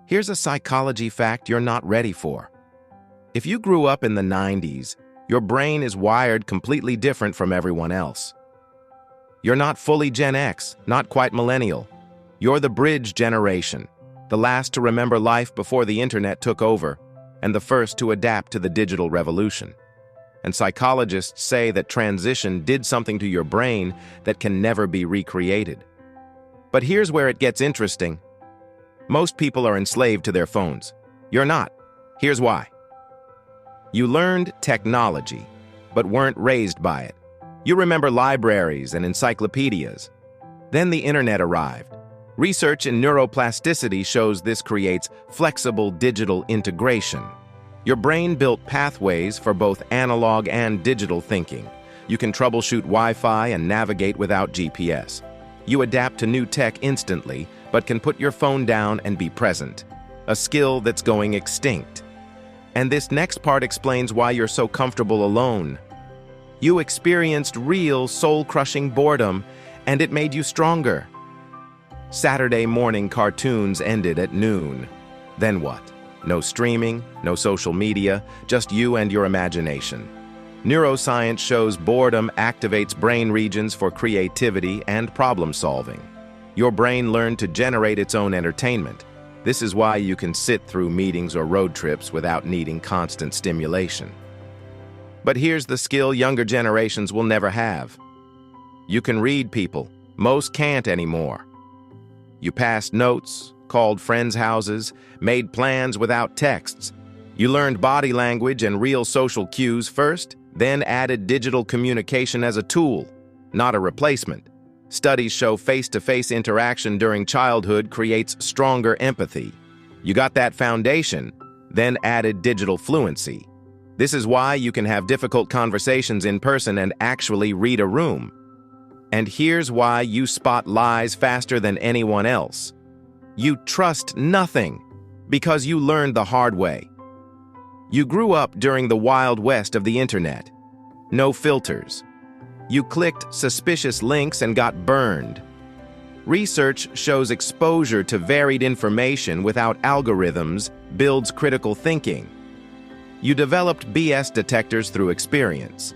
Here's a psychology fact you're not ready for. If you grew up in the 90s, your brain is wired completely different from everyone else. You're not fully Gen X, not quite millennial. You're the bridge generation, the last to remember life before the internet took over, and the first to adapt to the digital revolution. And psychologists say that transition did something to your brain that can never be recreated. But here's where it gets interesting. Most people are enslaved to their phones. You're not. Here's why. You learned technology, but weren't raised by it. You remember libraries and encyclopedias. Then the internet arrived. Research in neuroplasticity shows this creates flexible digital integration. Your brain built pathways for both analog and digital thinking. You can troubleshoot Wi-Fi and navigate without GPS. You adapt to new tech instantly, but can put your phone down and be present, a skill that's going extinct. And this next part explains why you're so comfortable alone. You experienced real soul-crushing boredom, and it made you stronger. Saturday morning cartoons ended at noon. Then what? No streaming, no social media, just you and your imagination. Neuroscience shows boredom activates brain regions for creativity and problem solving. Your brain learned to generate its own entertainment. This is why you can sit through meetings or road trips without needing constant stimulation. But here's the skill younger generations will never have. You can read people. Most can't anymore. You passed notes, called friends' houses, made plans without texts. You learned body language and real social cues first, then added digital communication as a tool, not a replacement. Studies show face-to-face interaction during childhood creates stronger empathy. You got that foundation, then added digital fluency. This is why you can have difficult conversations in person and actually read a room. And here's why you spot lies faster than anyone else. You trust nothing because you learned the hard way. You grew up during the Wild West of the internet. No filters. You clicked suspicious links and got burned. Research shows exposure to varied information without algorithms builds critical thinking. You developed BS detectors through experience.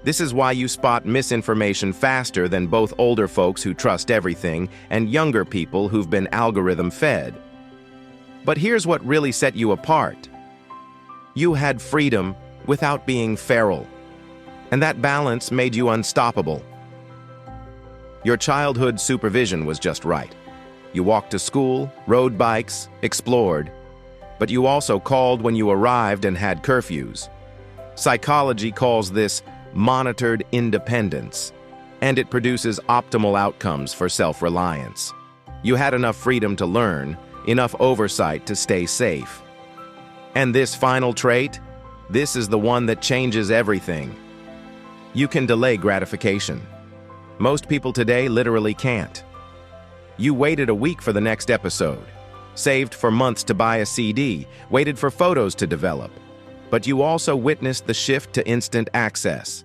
This is why you spot misinformation faster than both older folks who trust everything and younger people who've been algorithm-fed. But here's what really set you apart. You had freedom without being feral. And that balance made you unstoppable. Your childhood supervision was just right. You walked to school, rode bikes, explored, but you also called when you arrived and had curfews. Psychology calls this monitored independence, and it produces optimal outcomes for self-reliance. You had enough freedom to learn, enough oversight to stay safe. And this final trait, this is the one that changes everything. You can delay gratification. Most people today literally can't. You waited a week for the next episode, saved for months to buy a CD, waited for photos to develop. But you also witnessed the shift to instant access.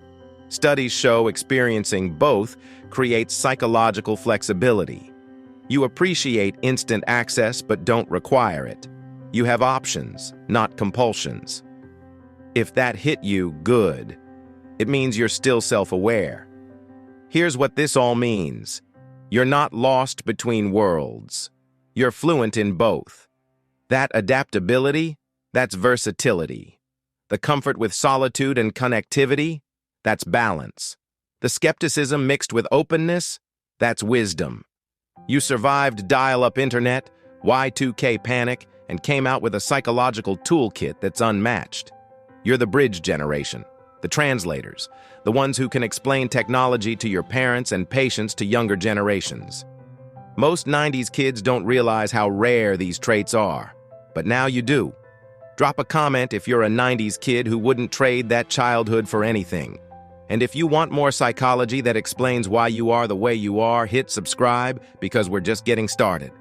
Studies show experiencing both creates psychological flexibility. You appreciate instant access but don't require it. You have options, not compulsions. If that hit you, good. It means you're still self-aware. Here's what this all means. You're not lost between worlds. You're fluent in both. That adaptability, that's versatility. The comfort with solitude and connectivity, that's balance. The skepticism mixed with openness, that's wisdom. You survived dial-up internet, Y2K panic, and came out with a psychological toolkit that's unmatched. You're the bridge generation. The translators, the ones who can explain technology to your parents and patience to younger generations. Most 90s kids don't realize how rare these traits are, but now you do. Drop a comment if you're a 90s kid who wouldn't trade that childhood for anything. And if you want more psychology that explains why you are the way you are, hit subscribe because we're just getting started.